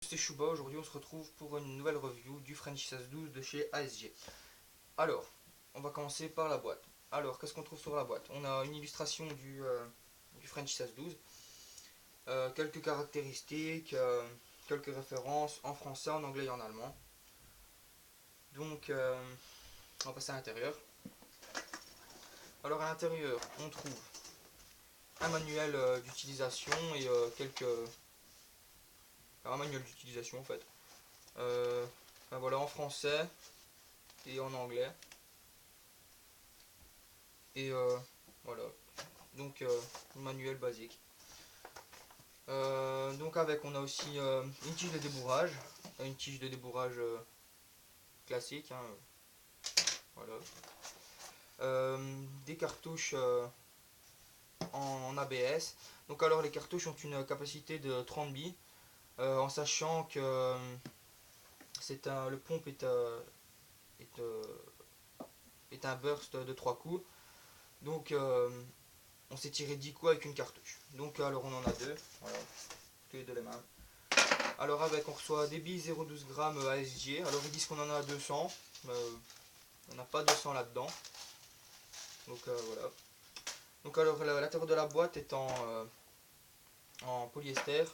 C'est Chouba, aujourd'hui on se retrouve pour une nouvelle review du French 1612 de chez ASG. Alors, on va commencer par la boîte. Alors, qu'est-ce qu'on trouve sur la boîte? On a une illustration du French 1612, quelques caractéristiques, quelques références en français, en anglais et en allemand. Donc, on va passer à l'intérieur. Alors, à l'intérieur, on trouve un manuel d'utilisation et un manuel d'utilisation en fait. Ben voilà, en français et en anglais. Et voilà, donc manuel basique. Donc avec on a aussi une tige de débourrage classique, hein, voilà. Des cartouches en ABS. Donc alors les cartouches ont une capacité de 30 billes, en sachant que le pompe est, euh, est un burst de 3 coups. Donc on s'est tiré 10 coups avec une cartouche. Donc alors on en a deux, voilà, tous les deux les mêmes. Alors avec on reçoit des billes 0,12 g ASG. Alors ils disent qu'on en a 200. On n'a pas 200 là-dedans. Donc voilà. Donc alors l'intérieur de la boîte est en polyester.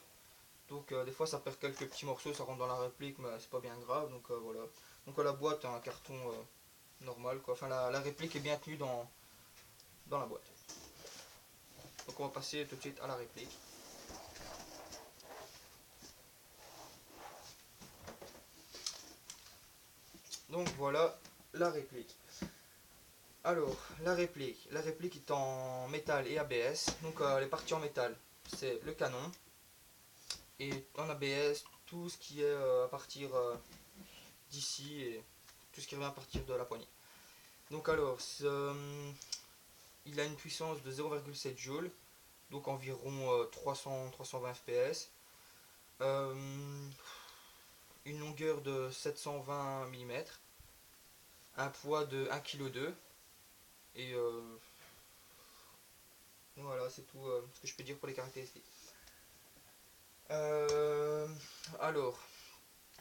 Donc des fois ça perd quelques petits morceaux, ça rentre dans la réplique, mais c'est pas bien grave. Donc voilà. Donc la boîte a un carton normal quoi. Enfin la réplique est bien tenue dans la boîte. Donc on va passer tout de suite à la réplique. Donc voilà la réplique. Alors, la réplique est en métal et ABS. Donc les parties en métal, c'est le canon. Et en ABS, tout ce qui est à partir d'ici et tout ce qui revient à partir de la poignée. Donc alors, il a une puissance de 0,7 joules, donc environ 300-320 fps. Une longueur de 720 mm, un poids de 1,2 kg. Et voilà, c'est tout ce que je peux dire pour les caractéristiques. Euh, alors,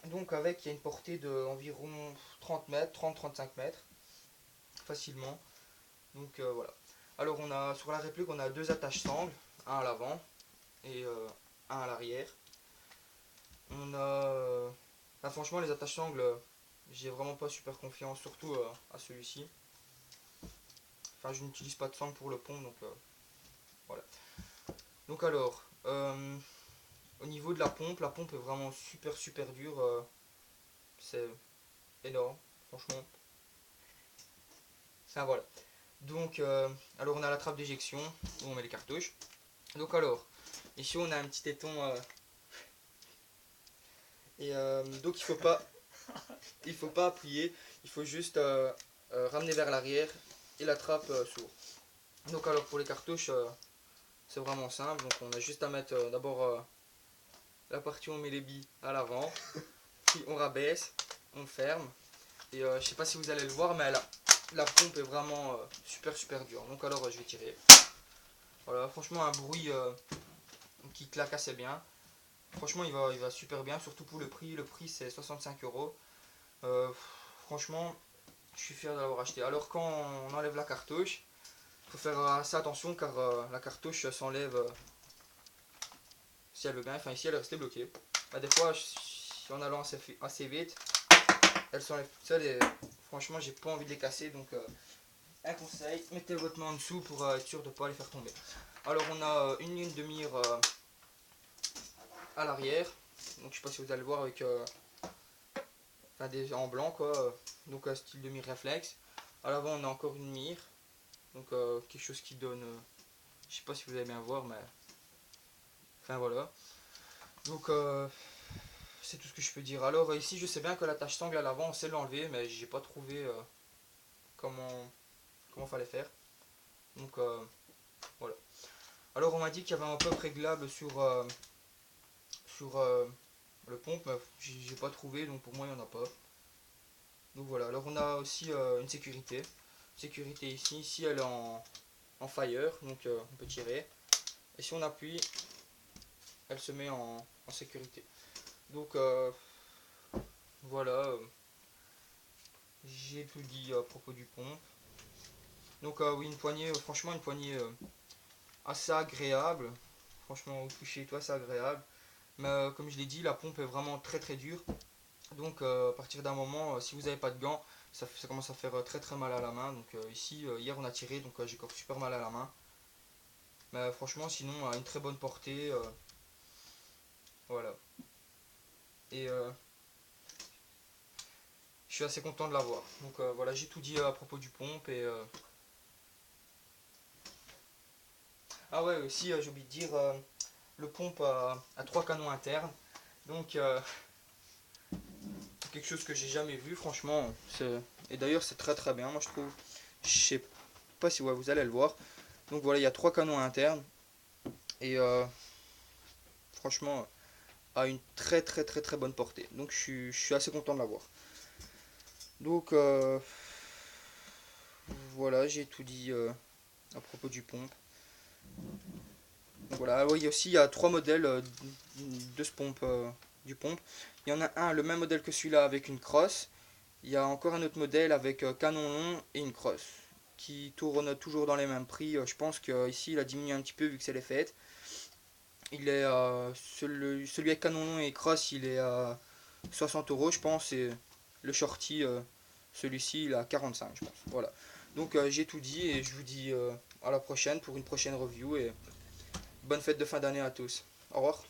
donc avec, il y a une portée d'environ 30 mètres, 30-35 mètres, facilement. Donc voilà. Alors on a sur la réplique, on a deux attaches sangles, un à l'avant et un à l'arrière. On a, enfin, franchement les attaches sangles, j'ai vraiment pas super confiance, surtout à celui-ci. Enfin je n'utilise pas de sangle pour le pont, donc voilà. Donc alors, au niveau de la pompe est vraiment super dure. C'est énorme, franchement. Ça voilà. Donc, alors on a la trappe d'éjection où on met les cartouches. Donc alors, ici on a un petit téton et donc il faut pas appuyer, il faut juste ramener vers l'arrière et la trappe s'ouvre. Donc alors pour les cartouches, c'est vraiment simple. Donc on a juste à mettre d'abord la partie où on met les billes à l'avant, puis on rabaisse, on ferme. Et je sais pas si vous allez le voir, mais la pompe est vraiment super dure. Donc alors je vais tirer. Voilà, franchement un bruit qui claque assez bien. Franchement il va super bien, surtout pour le prix. Le prix c'est 65 euros. Franchement, je suis fier de l'avoir acheté. Alors quand on enlève la cartouche, il faut faire assez attention car la cartouche s'enlève si elle veut bien. Enfin ici elle est restée bloquée. Bah, des fois en allant assez vite, elle s'enlève toute seule et franchement j'ai pas envie de les casser. Donc un conseil, mettez votre main en dessous pour être sûr de ne pas les faire tomber. Alors on a une ligne de mire à l'arrière. Donc je sais pas si vous allez le voir avec en blanc quoi. Donc style de mire réflexe. À l'avant on a encore une mire. Donc quelque chose qui donne, je sais pas si vous allez bien voir, mais enfin voilà. Donc c'est tout ce que je peux dire. Alors ici je sais bien que la tache sangle à l'avant on sait l'enlever, mais j'ai pas trouvé comment fallait faire. Donc voilà. Alors on m'a dit qu'il y avait un pop réglable sur le pompe, mais j'ai pas trouvé, donc pour moi il n'y en a pas. Donc voilà. Alors on a aussi une sécurité. Sécurité ici elle est en fire, donc on peut tirer. Et si on appuie, elle se met en sécurité. Donc voilà, j'ai tout dit à propos du pompe. Donc oui, une poignée, franchement une poignée assez agréable. Franchement au toucher et tout, assez agréable. Mais comme je l'ai dit, la pompe est vraiment très très dure. Donc à partir d'un moment, si vous n'avez pas de gants, ça commence à faire très très mal à la main. Donc ici, hier on a tiré, donc j'ai encore super mal à la main. Mais franchement, sinon, à une très bonne portée. Voilà. Et je suis assez content de l'avoir. Donc voilà, j'ai tout dit à propos du pompe. Et, ah ouais, aussi, j'ai oublié de dire, le pompe a 3 canons internes. Donc c'est quelque chose que j'ai jamais vu, franchement. Et d'ailleurs, c'est très très bien, moi je trouve. Je sais pas si ouais, vous allez le voir. Donc voilà, il y a 3 canons internes. Et franchement, a une très très très très bonne portée. Donc je suis assez content de l'avoir. Donc voilà, j'ai tout dit à propos du pompe. Donc voilà, oui, aussi il y a 3 modèles de ce pompe, du pompe. Il y en a un, le même modèle que celui-là avec une crosse. Il y a encore un autre modèle avec canon long et une crosse qui tourne toujours dans les mêmes prix. Je pense qu'ici il a diminué un petit peu vu que c'est les fêtes. Il est celui avec canon long et crosse, il est à 60 € je pense, et le shorty, celui-ci, il est à 45 je pense. Voilà. Donc j'ai tout dit et je vous dis à la prochaine pour une prochaine review et bonne fête de fin d'année à tous. Au revoir.